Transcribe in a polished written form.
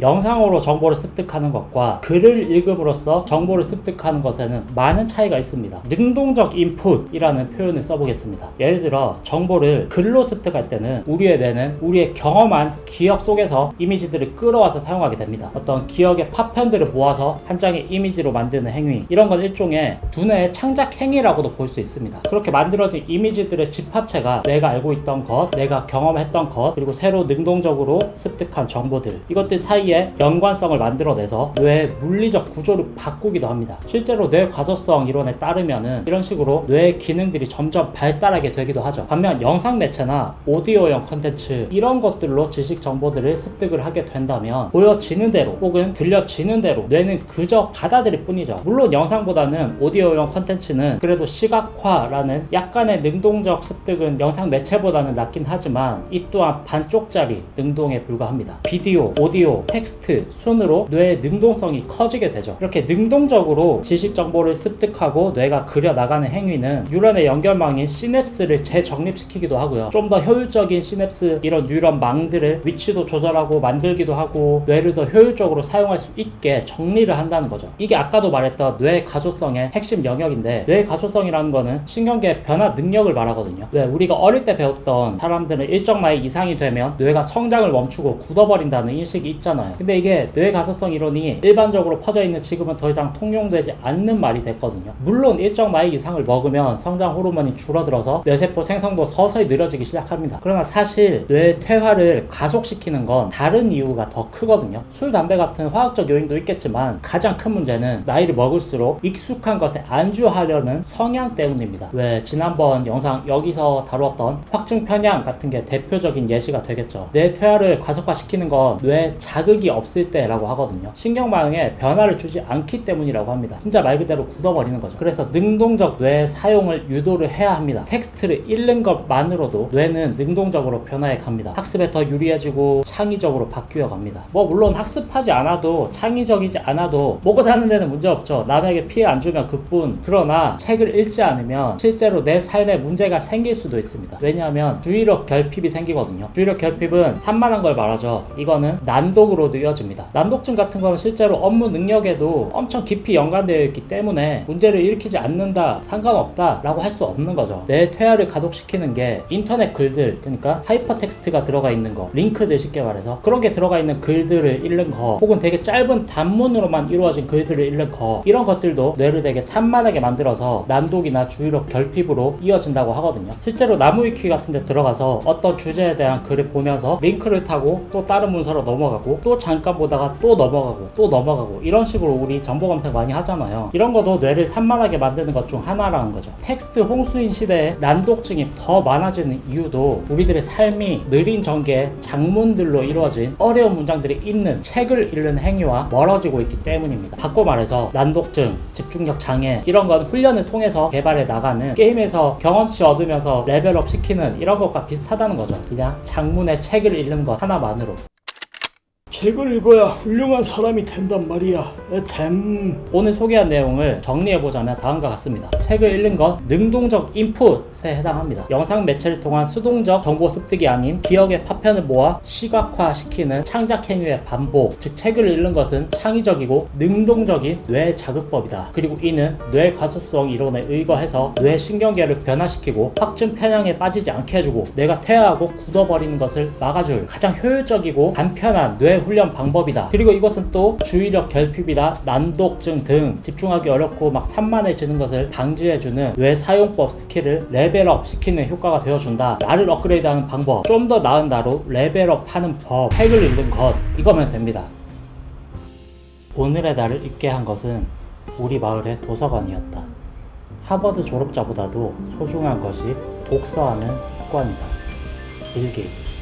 영상으로 정보를 습득하는 것과 글을 읽음으로써 정보를 습득하는 것에는 많은 차이가 있습니다. 능동적 인풋이라는 표현을 써보겠습니다. 예를 들어 정보를 글로 습득할 때는 우리의 뇌는 우리의 경험한 기억 속에서 이미지들을 끌어와서 사용하게 됩니다. 어떤 기억의 파편들을 모아서 한 장의 이미지로 만드는 행위, 이런 건 일종의 두뇌의 창작 행위라고도 볼 수 있습니다. 그렇게 만들어진 이미지들의 집합체가 내가 알고 있던 것, 내가 경험했던 것, 그리고 새로 능동적으로 습득한 정보들, 이것들 사이에 연관성을 만들어내서 뇌의 물리적 구조를 바꾸기도 합니다. 실제로 뇌 가소성 이론에 따르면은 이런 식으로 뇌의 기능들이 점점 발달하게 되기도 하죠. 반면 영상 매체나 오디오형 컨텐츠, 이런 것들로 지식 정보들을 습득을 하게 된다면 보여지는 대로 혹은 들려지는 대로 뇌는 그저 받아들일 뿐이죠. 물론 영상보다는 오디오형 컨텐츠는 그래도 시각화라는 약간의 능동적 습득은 영상 매체보다는 낫긴 하지만 이 또한 반쪽짜리 능동에 불과합니다. 비디오, 오디오, 텍스트 순으로 뇌의 능동성이 커지게 되죠. 이렇게 능동적으로 지식 정보를 습득하고 뇌가 그려나가는 행위는 뉴런의 연결망인 시냅스를 재정립시키기도 하고요. 좀 더 효율적인 시냅스, 이런 뉴런 망들을 위치도 조절하고 만들기도 하고 뇌를 더 효율적으로 사용할 수 있게 정리를 한다는 거죠. 이게 아까도 말했던 뇌 가소성의 핵심 영역인데, 뇌 가소성이라는 거는 신경계의 변화 능력을 말하거든요. 왜 우리가 어릴 때 배웠던 사람들은 일정 나이 이상이 되면 뇌가 성장을 멈추고 굳어버린다는 인식이 있잖아요. 근데 이게 뇌 가소성 이론이 일반적으로 퍼져 있는 지금은 더 이상 통용되지 않는 말이 됐거든요. 물론 일정 나이 이상을 먹으면 성장 호르몬이 줄어들어서 뇌세포 생성도 서서히 느려지기 시작합니다. 그러나 사실 뇌 퇴화를 가속시키는 건 다른 이유가 더 크거든요. 술, 담배 같은 화학적 요인도 있겠지만 가장 큰 문제는 나이를 먹을수록 익숙한 것에 안주하려는 성향 때문입니다. 왜 지난번 영상 여기서 다루었던 확증 편향 같은 게 대표적인 예시가 되겠죠. 뇌 퇴화를 가속화시키는 건 뇌 자극이 없을 때라고 하거든요. 신경망에 변화를 주지 않기 때문이라고 합니다. 진짜 말 그대로 굳어버리는 거죠. 그래서 능동적 뇌 사용을 유도를 해야 합니다. 텍스트를 읽는 것만으로도 뇌는 능동적으로 변화해 갑니다. 학습에 더 유리해지고 창의적으로 바뀌어 갑니다. 물론 학습하지 않아도, 창의적이지 않아도 먹고 사는 데는 문제 없죠. 남에게 피해 안 주면 그뿐. 그러나 책을 읽지 않으면 실제로 내 삶에 문제가 생길 수도 있습니다. 왜냐하면 주의력 결핍이 생기거든요. 주의력 결핍은 산만한 걸 말하죠. 이거는 난독으로도 이어집니다. 난독증 같은 거는 실제로 업무 능력에도 엄청 깊이 연관되어 있기 때문에 문제를 일으키지 않는다, 상관없다 라고 할 수 없는 거죠. 내 퇴화를 가속시키는 게 인터넷 글들, 그러니까 하이퍼텍스트가 들어가 있는 거, 링크들 쉽게 말해서 그런 게 들어가 있는 글들을 읽는 거, 혹은 되게 짧은 단문으로만 이루어진 글들을 읽는 거, 이런 것들도 뇌를 되게 산만하게 만들어서 난독이나 주의력 결핍으로 이어진다고 하거든요. 실제로 나무위키 같은 데 들어가서 어떤 주제에 대한 글을 보면서 링크를 타고 또 다른 문서로 넘어가고 또 잠깐 보다가 또 넘어가고 또 넘어가고, 이런 식으로 우리 정보 검색 많이 하잖아요. 이런 것도 뇌를 산만하게 만드는 것 중 하나라는 거죠. 텍스트 홍수인 시대에 난독증이 더 많아지는 이유도 우리들의 삶이 느린 전개의 장문들로 이루어진 어려운 문장들이 있는 책을 읽는 행위와 멀어지고 있기 때문입니다. 바꿔 말해서 난독증, 집중력 장애, 이런 건 훈련을 통해서 개발해 나가는, 게임에서 경험치 얻으면서 레벨업 시키는 이런 것과 비슷하다는 거죠. 그냥 장문의 책을 읽는 것 하나만으로. 책을 읽어야 훌륭한 사람이 된단 말이야. 오늘 소개한 내용을 정리해보자면 다음과 같습니다. 책을 읽는 건 능동적 인풋에 해당합니다. 영상 매체를 통한 수동적 정보 습득이 아닌 기억의 파편을 모아 시각화시키는 창작 행위의 반복, 즉 책을 읽는 것은 창의적이고 능동적인 뇌 자극법이다. 그리고 이는 뇌 가소성 이론에 의거해서 뇌 신경계를 변화시키고 확증 편향에 빠지지 않게 해주고 뇌가 퇴화하고 굳어버리는 것을 막아줄 가장 효율적이고 간편한 뇌 훈련 방법이다. 그리고 이것은 또 주의력 결핍이나 난독증 등 집중하기 어렵고 막 산만해지는 것을 방지해주는 뇌 사용법 스킬을 레벨업 시키는 효과가 되어준다. 나를 업그레이드하는 방법, 좀 더 나은 나로 레벨업 하는 법, 책을 읽는 것, 이거면 됩니다. 오늘의 나를 읽게 한 것은 우리 마을의 도서관이었다. 하버드 졸업자보다도 소중한 것이 독서하는 습관이다. 빌 게이츠.